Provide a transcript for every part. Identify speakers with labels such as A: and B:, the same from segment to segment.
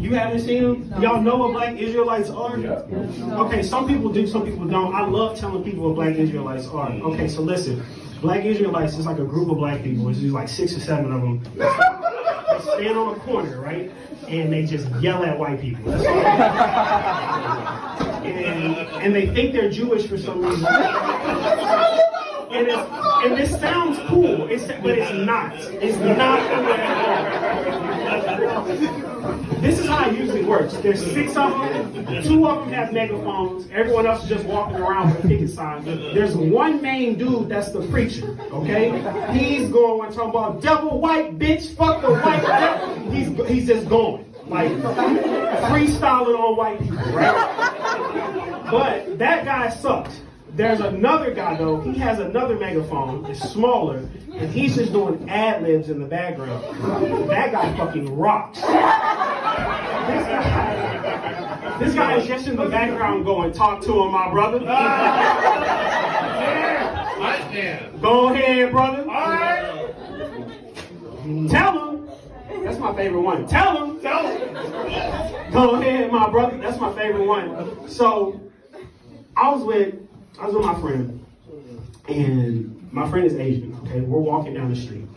A: You haven't seen them? Y'all know what Black Israelites are? Okay, some people do, some people don't. I love telling people what Black Israelites are. Okay, so listen. Black Israelites is like a group of black people. It's like 6 or 7 of them. They stand on a corner, right? And they just yell at white people. That's all and they think they're Jewish for some reason. And this sounds cool, but it's not. It's not cool at all. This is how it usually works. There's 6 of them, 2 of them have megaphones, everyone else is just walking around with a picket sign. There's one main dude that's the preacher, okay? He's going talking about devil white bitch, fuck the white devil. He's just going, like freestyling on white people, right? But that guy sucks. There's another guy though, he has another megaphone, it's smaller, and he's just doing ad-libs in the background. That guy fucking rocks. This guy is just in the background going, talk to him, my brother. Yeah. Go ahead, brother. All right. Tell him. That's my favorite one. Tell him. Go ahead, my brother. That's my favorite one. So, I was with my friend, and my friend is Asian, okay? We're walking down the street.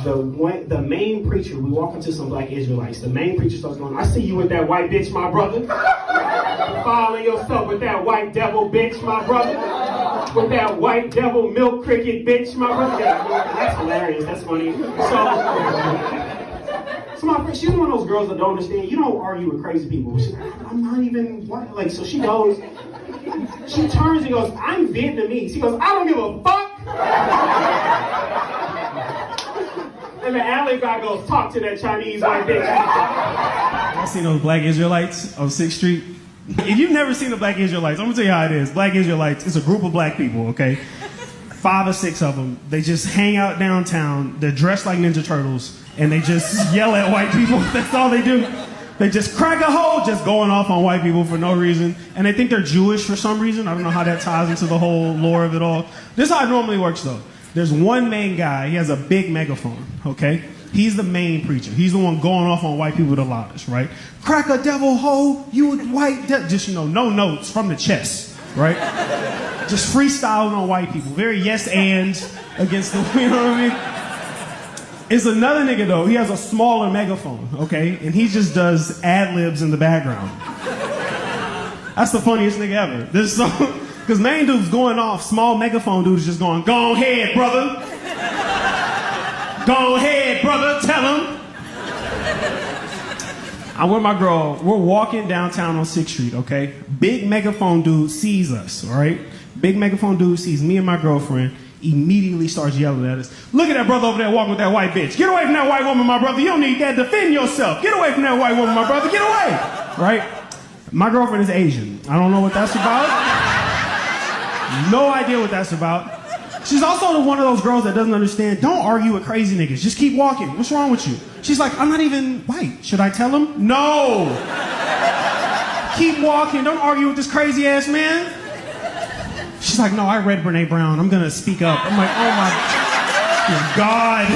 A: The main preacher, we walk into some Black Israelites. The main preacher starts going, I see you with that white bitch, my brother. Following yourself with that white devil bitch, my brother. With that white devil milk cricket bitch, my brother. That's hilarious, that's funny. So my friend, she's one of those girls that don't understand. You don't argue with crazy people. She's like, I'm not even white. Like, so she goes, she turns and goes, I'm Vietnamese. He goes, I don't give a fuck. And the alley guy goes, talk to that Chinese white bitch.
B: I seen those Black Israelites on 6th Street. If you've never seen the Black Israelites, I'm gonna tell you how it is. Black Israelites, it's a group of black people, okay? 5 or 6 of them. They just hang out downtown. They're dressed like Ninja Turtles, and they just yell at white people. That's all they do. They just crack a hole, just going off on white people for no reason. And they think they're Jewish for some reason. I don't know how that ties into the whole lore of it all. This is how it normally works, though. There's one main guy. He has a big megaphone, okay? He's the main preacher. He's the one going off on white people the loudest, right? Crack a devil hole, you white devil. Just, no notes from the chest, right? Just freestyling on white people. Very yes and against the, you know what I mean? It's another nigga though, he has a smaller megaphone, okay? And he just does ad-libs in the background. That's the funniest nigga ever. This song, because main dude's going off, small megaphone dude's just going, go ahead, brother. Go ahead, brother, tell him. I'm with my girl, we're walking downtown on 6th Street, okay? Big megaphone dude sees us, all right? Big megaphone dude sees me and my girlfriend, immediately starts yelling at us. Look at that brother over there walking with that white bitch. Get away from that white woman, my brother. You don't need that. Defend yourself. Get away from that white woman, my brother. Get away. Right? My girlfriend is Asian. I don't know what that's about. No idea what that's about. She's also one of those girls that doesn't understand. Don't argue with crazy niggas. Just keep walking. What's wrong with you? She's like, I'm not even white. Should I tell him? No. Keep walking. Don't argue with this crazy ass man. She's like, no, I read Brene Brown. I'm going to speak up. I'm like, oh my God.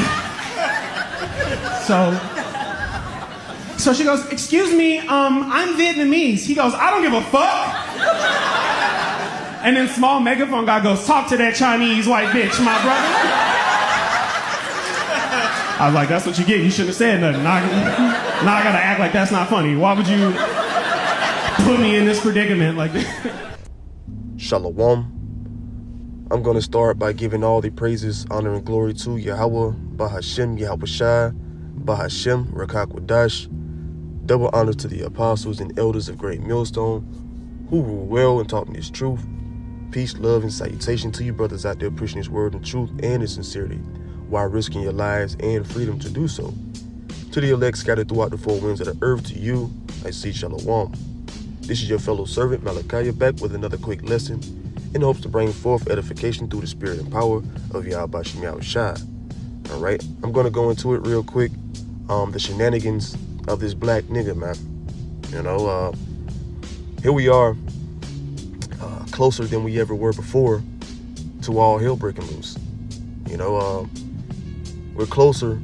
B: So she goes, excuse me, I'm Vietnamese. He goes, I don't give a fuck. And then small megaphone guy goes, talk to that Chinese white bitch, my brother. I was like, that's what you get. You shouldn't have said nothing. Now I got to act like that's not funny. Why would you put me in this predicament like this?
C: Shalom. I'm going to start by giving all the praises, honor, and glory to Yahweh, Bahashem, Yahushai, Bahashem, Rakakwadash. Double honor to the apostles and elders of Great Millstone, who rule well and taught me this truth. Peace, love, and salutation to you brothers out there preaching this word in truth and in sincerity, while risking your lives and freedom to do so. To the elect scattered throughout the 4 winds of the earth, to you, I say Shalom. This is your fellow servant, Malachi, back with another quick lesson in hopes to bring forth edification through the spirit and power of Yahweh Shem Yahushai. All right, I'm going to go into it real quick. The shenanigans of this black nigga, man. Here we are, closer than we ever were before to all hell breaking loose. We're closer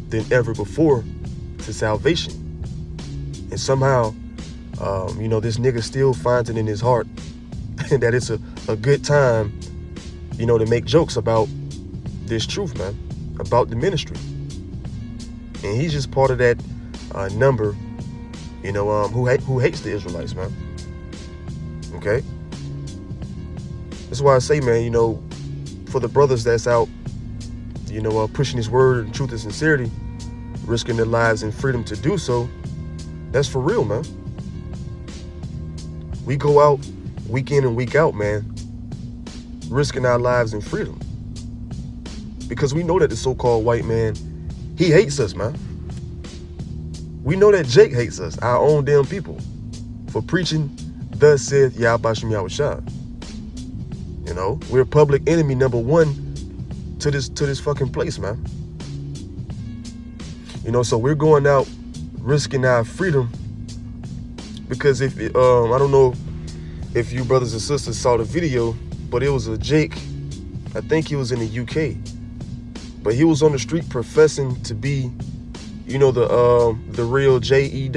C: than ever before to salvation. And somehow, this nigga still finds it in his heart that it's a good time, to make jokes about this truth, man, about the ministry. And he's just part of that number, who hates the Israelites, man. Okay? That's why I say, man, for the brothers that's out, pushing his word and truth and sincerity, risking their lives and freedom to do so, that's for real, man. We go out week in and week out, man, risking our lives and freedom. Because we know that the so-called white man, he hates us, man. We know that Jake hates us, our own damn people, for preaching, thus saith Yahweh Shem Yahushua. We're public enemy number one to this fucking place, man. So we're going out risking our freedom because if I don't know if you brothers and sisters saw the video, but it was a Jake, I think he was in the UK, but he was on the street professing to be, the real J.E.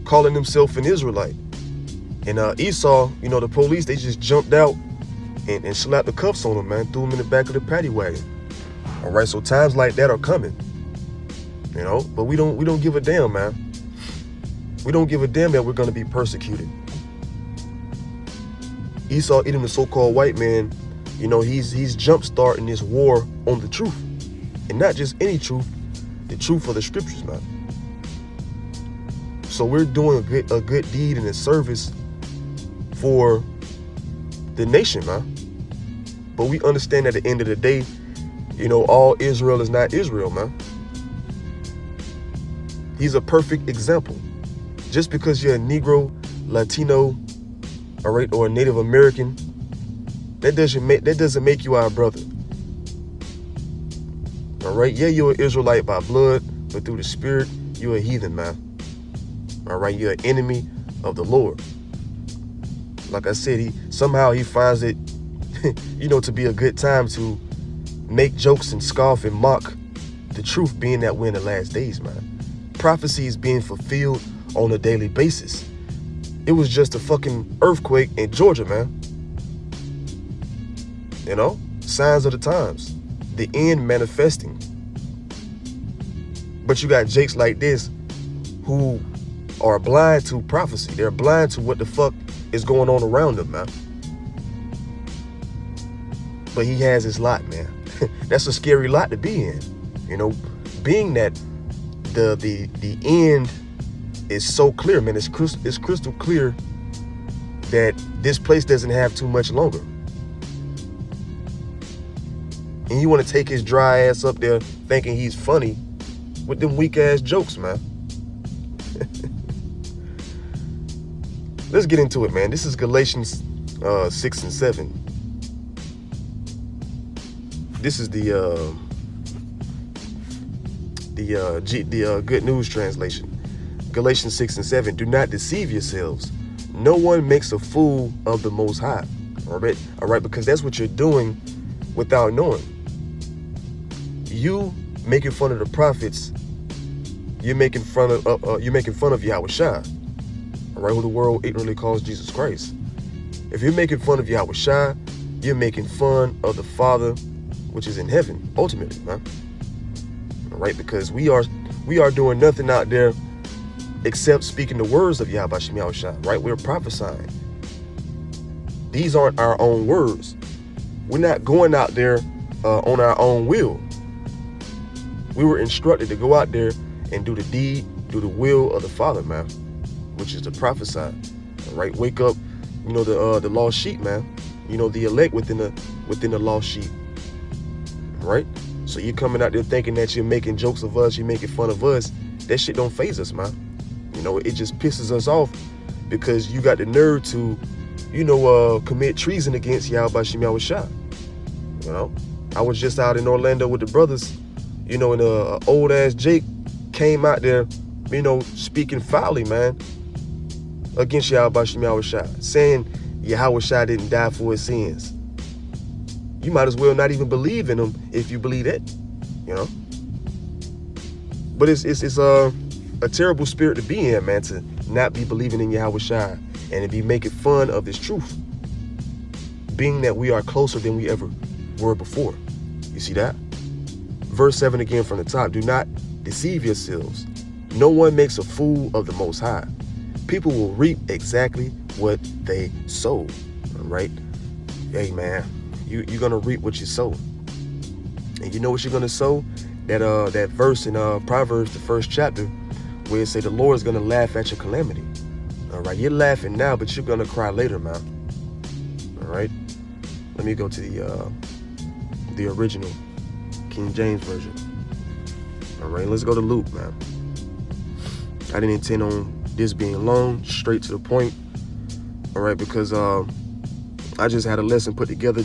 C: calling himself an Israelite. And Esau, the police, they just jumped out and slapped the cuffs on him, man, threw him in the back of the paddy wagon. All right, so times like that are coming, but we don't give a damn, man. We don't give a damn that we're gonna be persecuted. Esau, eating the so-called white man, he's jump-starting this war on the truth, and not just any truth, the truth of the scriptures, man. So we're doing a good deed and a service for the nation, man. But we understand at the end of the day, all Israel is not Israel, man. He's a perfect example. Just because you're a Negro, Latino, all right, or a Native American, that doesn't make you our brother. All right, yeah, you're an Israelite by blood, but through the spirit, you're a heathen, man. All right, you're an enemy of the Lord. Like I said, he finds it, to be a good time to make jokes and scoff and mock the truth, being that we're in the last days, man. Prophecy is being fulfilled on a daily basis. It was just a fucking earthquake in Georgia, man. Signs of the times, the end manifesting. But you got jakes like this who are blind to prophecy. They're blind to what the fuck is going on around them, man. But he has his lot, man. That's a scary lot to be in. Being that the end is so clear, man. It's crystal clear that this place doesn't have too much longer. And you want to take his dry ass up there thinking he's funny with them weak ass jokes, man. Let's get into it, man. This is Galatians 6 and 7. This is the Good News translation. Galatians 6 and 7. Do not deceive yourselves. No one makes a fool of the Most High. All right, because that's what you're doing without knowing. You making fun of the prophets. You're making fun of Yahushua. All right, who the world ignorantly calls Jesus Christ. If you're making fun of Yahushua, you're making fun of the Father, which is in heaven, ultimately, man. All right, because we are doing nothing out there except speaking the words of Yahweh Shem Yahushua, right? We're prophesying. These aren't our own words. We're not going out there on our own will. We were instructed to go out there and do the deed, do the will of the Father, man, which is to prophesy. All right, wake up, the lost sheep, man. The elect within the lost sheep. All right? So you're coming out there thinking that you're making jokes of us, you're making fun of us. That shit don't faze us, man. It just pisses us off because you got the nerve to, commit treason against Yahweh Shem Yahushua. I was just out in Orlando with the brothers, and old ass Jake came out there, speaking foully, man, against Yahweh Shem Yahushua, saying Yahushua didn't die for his sins. You might as well not even believe in him if you believe it, But it's a terrible spirit to be in, man, to not be believing in Yahweh Shai and to be making fun of this truth, being that we are closer than we ever were before. You see that? Verse 7 again from the top. Do not deceive yourselves. No one makes a fool of the Most High. People will reap exactly what they sow. All right? Hey, man, you're going to reap what you sow. And you know what you're going to sow? That verse in Proverbs, the 1st chapter, where it say the Lord is going to laugh at your calamity. All right? You're laughing now, but you're going to cry later, man. All right? Let me go to the original King James Version. All right, let's go to Luke, man. I didn't intend on this being long, straight to the point. All right, because I just had a lesson put together,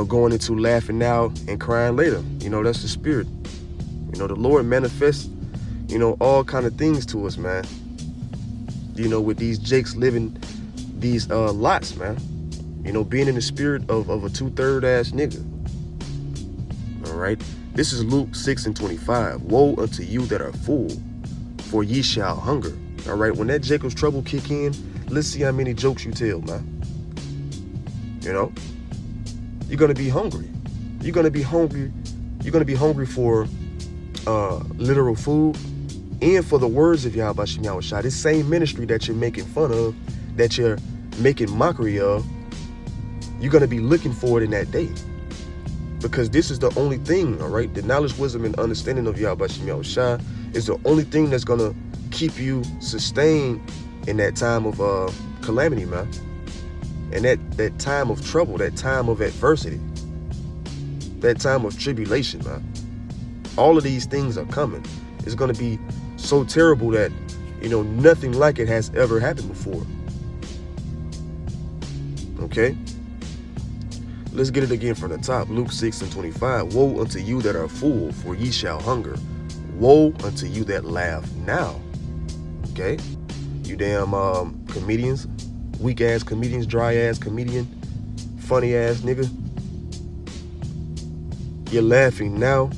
C: going into laughing now and crying later. That's the spirit. The Lord manifests, all kind of things to us, man. With these Jakes living these lots, man. Being in the spirit of a 2/3 ass nigga. All right. This is Luke 6:25. Woe unto you that are full, for ye shall hunger. All right. When that Jacob's trouble kick in, let's see how many jokes you tell, man. You're going to be hungry. You're going to be hungry. You're going to be hungry for literal food and for the words of Yahweh Shem Yahweh Shai. This same ministry that you're making fun of, that you're making mockery of, you're going to be looking for it in that day. Because this is the only thing, all right? The knowledge, wisdom, and understanding of Yahweh Shem Yahweh Shai is the only thing that's going to keep you sustained in that time of calamity, man. And that time of trouble, that time of adversity, that time of tribulation, man. All of these things are coming. It's going to be so terrible that, nothing like it has ever happened before. Okay? Let's get it again from the top. Luke 6:25. Woe unto you that are full, for ye shall hunger. Woe unto you that laugh now. Okay? You damn comedians, weak ass comedians, dry ass comedian, funny ass nigga. You're laughing now,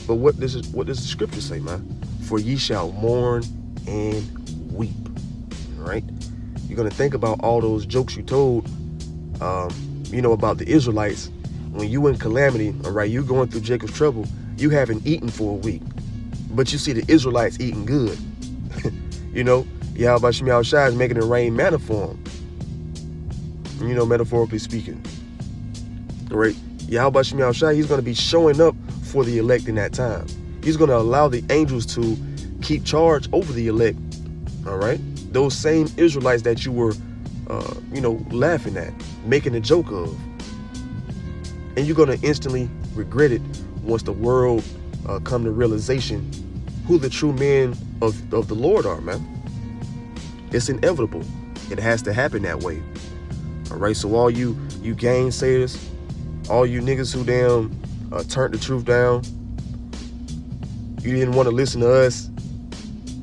C: but what does the scripture say, man? For ye shall mourn and weep. All right? You're gonna think about all those jokes you told. About the Israelites, when you in calamity, all right, you going through Jacob's trouble, you haven't eaten for a week, but you see the Israelites eating good. Yahweh Shem Yahweh Shai is making it rain manna for them, metaphorically speaking. All right, Yahweh Shem Yahweh Shai, he's going to be showing up for the elect in that time. He's going to allow the angels to keep charge over the elect, all right? Those same Israelites that you were laughing at, making a joke of. And you're going to instantly regret it once the world come to realization who the true men of the Lord are, man. It's inevitable. It has to happen that way. All right, so all you gainsayers, all you niggas who damn turned the truth down, you didn't want to listen to us,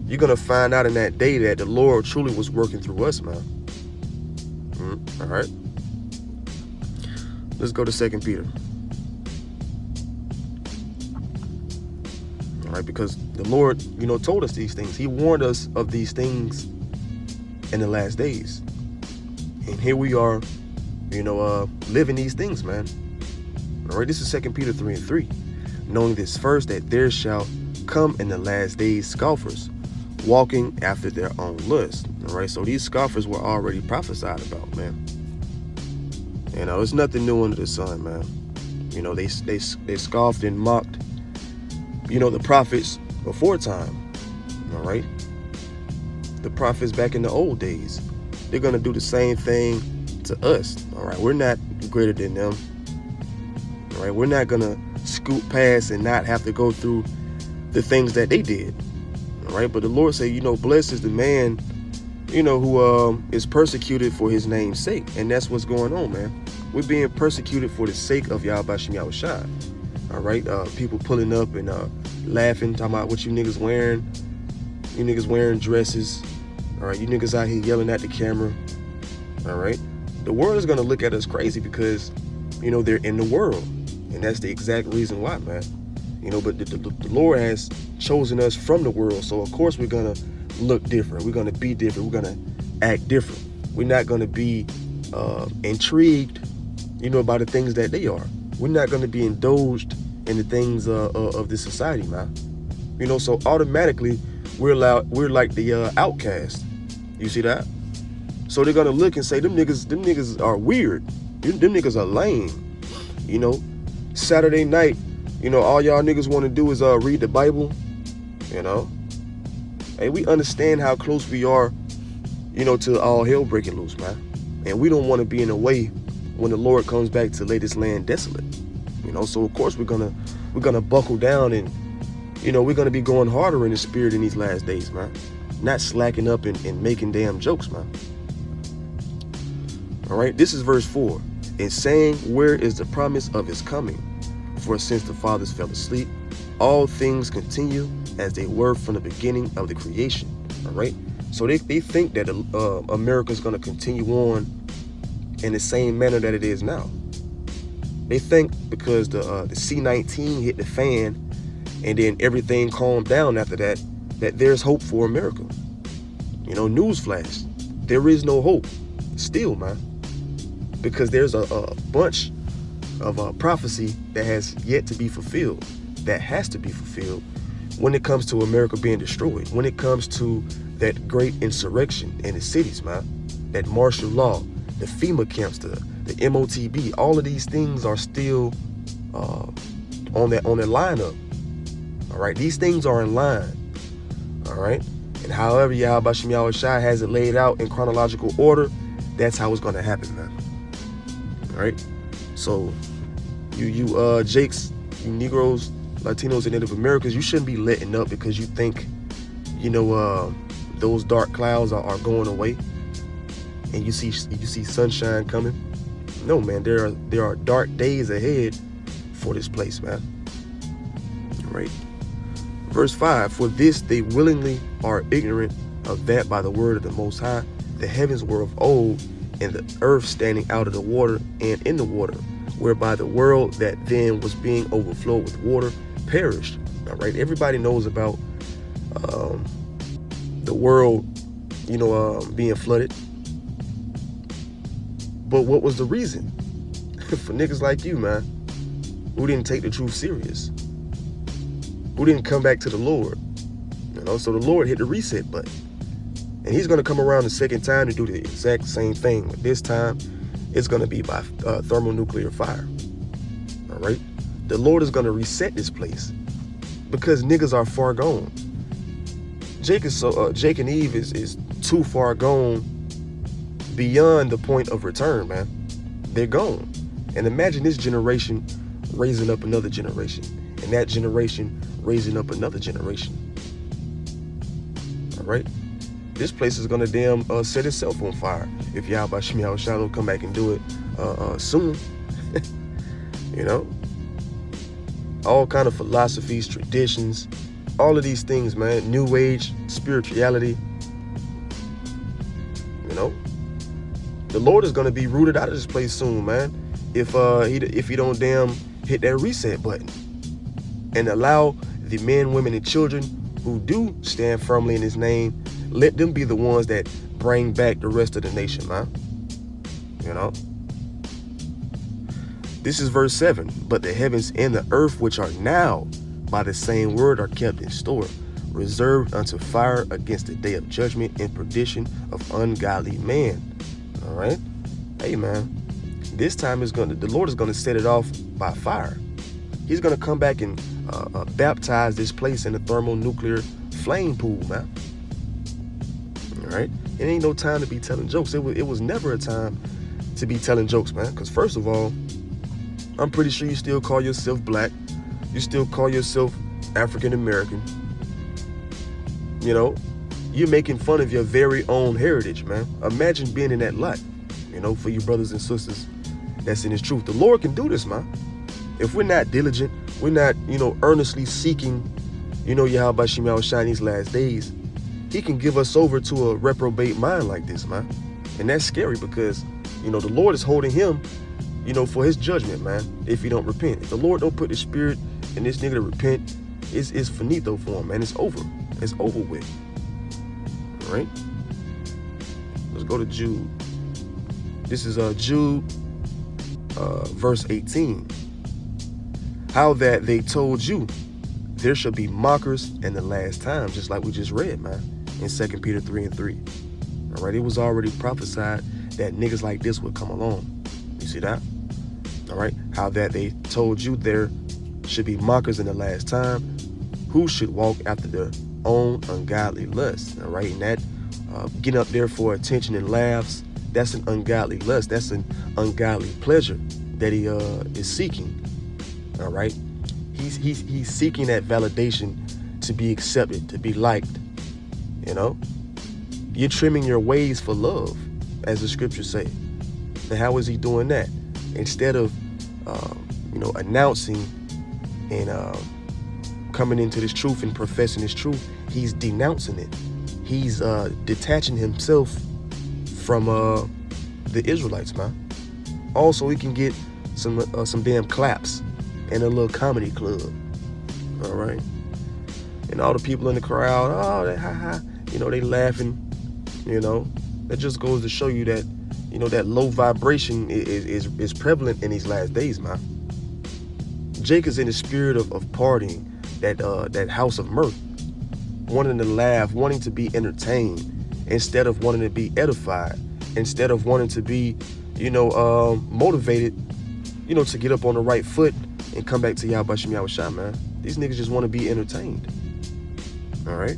C: you're going to find out in that day that the Lord truly was working through us, man. All right. Let's go to 2 Peter. All right, because the Lord, told us these things. He warned us of these things in the last days. And here we are, living these things, man. All right, this is 2 Peter 3:3. Knowing this first, that there shall come in the last days scoffers, walking after their own lust. All right, so these scoffers were already prophesied about, man. It's nothing new under the sun, man. They scoffed and mocked, the prophets before time. All right, the prophets back in the old days. They're gonna do the same thing to us. All right, we're not greater than them. All right, we're not gonna scoot past and not have to go through the things that they did. All right, but the Lord said, blessed is the man, who is persecuted for his name's sake. And that's what's going on, man. We're being persecuted for the sake of Yahweh Shem Yahweh Shai. All right, people pulling up and laughing, talking about what you niggas wearing. You niggas wearing dresses. All right, you niggas out here yelling at the camera. All right, the world is gonna look at us crazy because, they're in the world, and that's the exact reason why, man. But the Lord has chosen us from the world, so of course we're gonna look different. We're going to be different. We're going to act different. We're not going to be intrigued, by the things that they are. We're not going to be indulged in the things of this society, man. So automatically we're like the outcast. You see that? So they're gonna look and say, them niggas are weird. Them niggas are lame. Saturday night, all y'all niggas want to do is read the Bible. Hey, we understand how close we are, to all hell breaking loose, man. And we don't want to be in the way when the Lord comes back to lay this land desolate. So of course we're gonna buckle down, and we're gonna be going harder in the spirit in these last days, man. Not slacking up and making damn jokes, man. All right, this is verse 4. And saying, where is the promise of his coming? For since the fathers fell asleep, all things continue as they were from the beginning of the creation. All right, so they think that America's gonna continue on in the same manner that it is now. They think because the C-19 hit the fan and then everything calmed down after that there's hope for America. Newsflash, there is no hope still, man, because there's a bunch of prophecy that has yet to be fulfilled, that has to be fulfilled when it comes to America being destroyed, when it comes to that great insurrection in the cities, man, that martial law, the FEMA camps, the MOTB, all of these things are still on their lineup. All right, these things are in line. All right, and however Yahweh Shem Yahweh Shai has it laid out in chronological order, that's how it's going to happen, man. All right, so you Jakes, you Negroes, Latinos, and Native Americans, you shouldn't be letting up because you think, those dark clouds are going away, and you see sunshine coming. No, man, there are dark days ahead for this place, man. All right. Verse 5, for this they willingly are ignorant of that by the word of the Most High, the heavens were of old, and the earth standing out of the water and in the water, whereby the world that then was being overflowed with water perished. All right, everybody knows about the world, being flooded. But what was the reason? For niggas like you, man, who didn't take the truth serious, who didn't come back to the Lord. So the Lord hit the reset button, and he's going to come around the second time to do the exact same thing. But this time it's going to be by thermonuclear fire. All right, the Lord is going to reset this place because niggas are far gone. Jake and Eve is too far gone beyond the point of return, man. They're gone. And imagine this generation raising up another generation, and that generation raising up another generation. All right, this place is gonna damn set itself on fire if Yahweh Shem Yahweh Shai don't come back and do it soon. All kind of philosophies, traditions, all of these things, man. New age spirituality. The Lord is gonna be rooted out of this place soon, man. If he don't damn hit that reset button and allow the men, women, and children who do stand firmly in his name, let them be the ones that bring back the rest of the nation, man. This is verse 7. But the heavens and the earth, which are now by the same word, are kept in store, reserved unto fire against the day of judgment and perdition of ungodly man. All right. Hey, man, this time the Lord is going to set it off by fire. He's going to come back and baptize this place in the thermonuclear flame pool, man. All right. It ain't no time to be telling jokes. It was never a time to be telling jokes, man. Because first of all, I'm pretty sure you still call yourself black. You still call yourself African American. You're making fun of your very own heritage, man. Imagine being in that lot, for you brothers and sisters that's in his truth. The Lord can do this, man. If we're not diligent, we're not, earnestly seeking, Yahweh Shem Yahweh Shai in these last days, he can give us over to a reprobate mind like this, man. And that's scary because, the Lord is holding him, for his judgment, man, if he don't repent. If the Lord don't put the spirit in this nigga to repent, it's finito for him, man. It's over. It's over with. All right. Let's go to Jude. This is Jude, verse 18. How that they told you there shall be mockers in the last time, just like we just read, man, in 2 Peter 3:3. All right. It was already prophesied that niggas like this would come along. You see that? All right. How that they told you there should be mockers in the last time, who should walk after their own ungodly lust. All right. And that getting up there for attention and laughs, that's an ungodly lust. That's an ungodly pleasure that he is seeking. All right. He's seeking that validation to be accepted, to be liked. You know, you're trimming your ways for love, as the scriptures say. And how is he doing that? Instead of, announcing and coming into this truth and professing this truth, he's denouncing it. He's detaching himself from the Israelites, man. Also, he can get some damn claps and a little comedy club. All right. And all the people in the crowd, oh, they ha ha, they laughing. That just goes to show you that, that low vibration is prevalent in these last days, man. Jake is in the spirit of partying, that house of mirth, wanting to laugh, wanting to be entertained, instead of wanting to be edified, instead of wanting to be, motivated, to get up on the right foot and come back to Yahweh Shem Yahweh Shai, man. These niggas just want to be entertained. All right.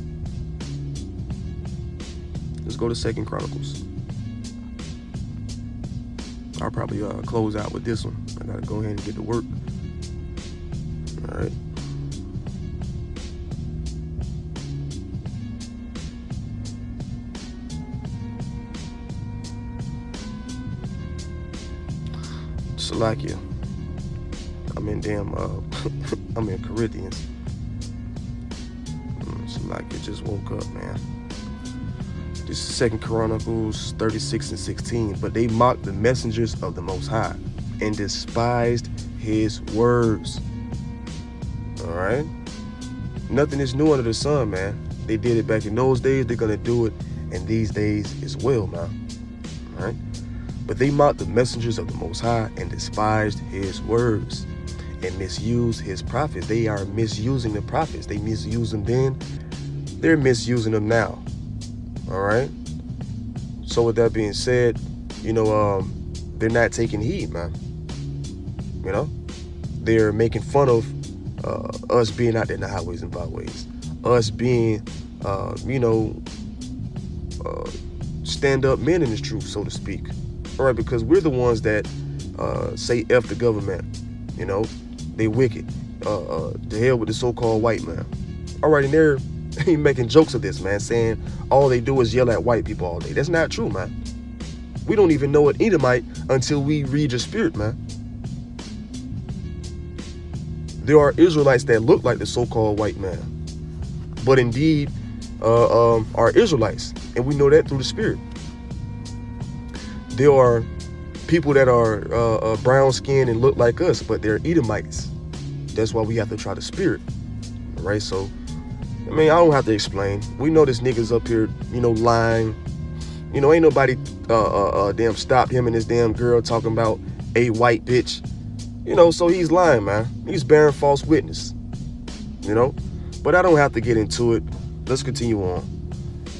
C: Let's go to 2 Chronicles. I'll probably close out with this one. I gotta go ahead and get to work. All right. Salakia. I'm in I'm in Corinthians. Salakia just woke up, man. This is 2 Chronicles 36:16. But they mocked the messengers of the Most High and despised his words. All right. Nothing is new under the sun, man. They did it back in those days. They're going to do it in these days as well, man. All right. But they mocked the messengers of the Most High and despised his words and misused his prophets. They are misusing the prophets. They misused them then. They're misusing them now. All right. So with that being said, they're not taking heed, man. They're making fun of us being out there in the highways and byways, us being, stand-up men in this truth, so to speak. All right, because we're the ones that say F the government. They wicked. To hell with the so-called white man. All right, and they're making jokes of this, man, saying all they do is yell at white people all day. That's not true, man. We don't even know an Edomite until we read the spirit, man. There are Israelites that look like the so-called white man, but indeed are Israelites, and we know that through the spirit. There are people that are brown skinned and look like us, but they're Edomites. That's why we have to try the spirit. All right, so I don't have to explain. We know this nigga's up here, lying. Ain't nobody damn stopped him and his damn girl talking about a white bitch. So he's lying, man. He's bearing false witness. But I don't have to get into it. Let's continue on.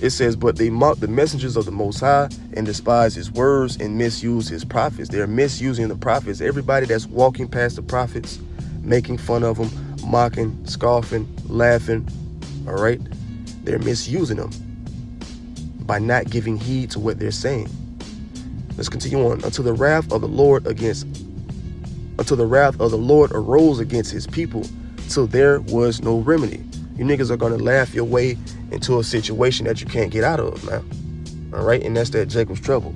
C: It says, but they mocked the messengers of the Most High and despised his words and misused his prophets. They're misusing the prophets. Everybody that's walking past the prophets, making fun of them, mocking, scoffing, laughing, all right? They're misusing them by not giving heed to what they're saying. Let's continue on. Until the wrath of the Lord arose against his people, till there was no remedy. You niggas are gonna laugh your way into a situation that you can't get out of, man. All right, and that's that Jacob's trouble.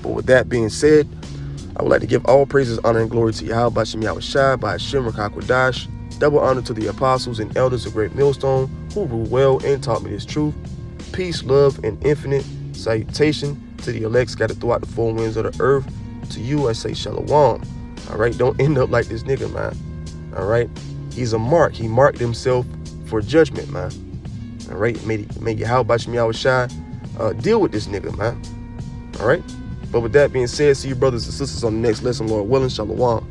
C: But with that being said, I would like to give all praises, honor, and glory to Yahweh Bashem Yahweh Shai, by Hashem Rakakwadash. Double honor to the apostles and elders of Great Millstone who ruled well and taught me this truth. Peace, love, and infinite salutation to the elect scattered throughout the four winds of the earth. To you, I say shalom. All right, don't end up like this nigga, man. All right, he's a mark. He marked himself for judgment, man. All right, may Yahweh Bashem Yahweh Shai deal with this nigga, man. All right? But with that being said, see you brothers and sisters on the next lesson, Lord willing. Shalom.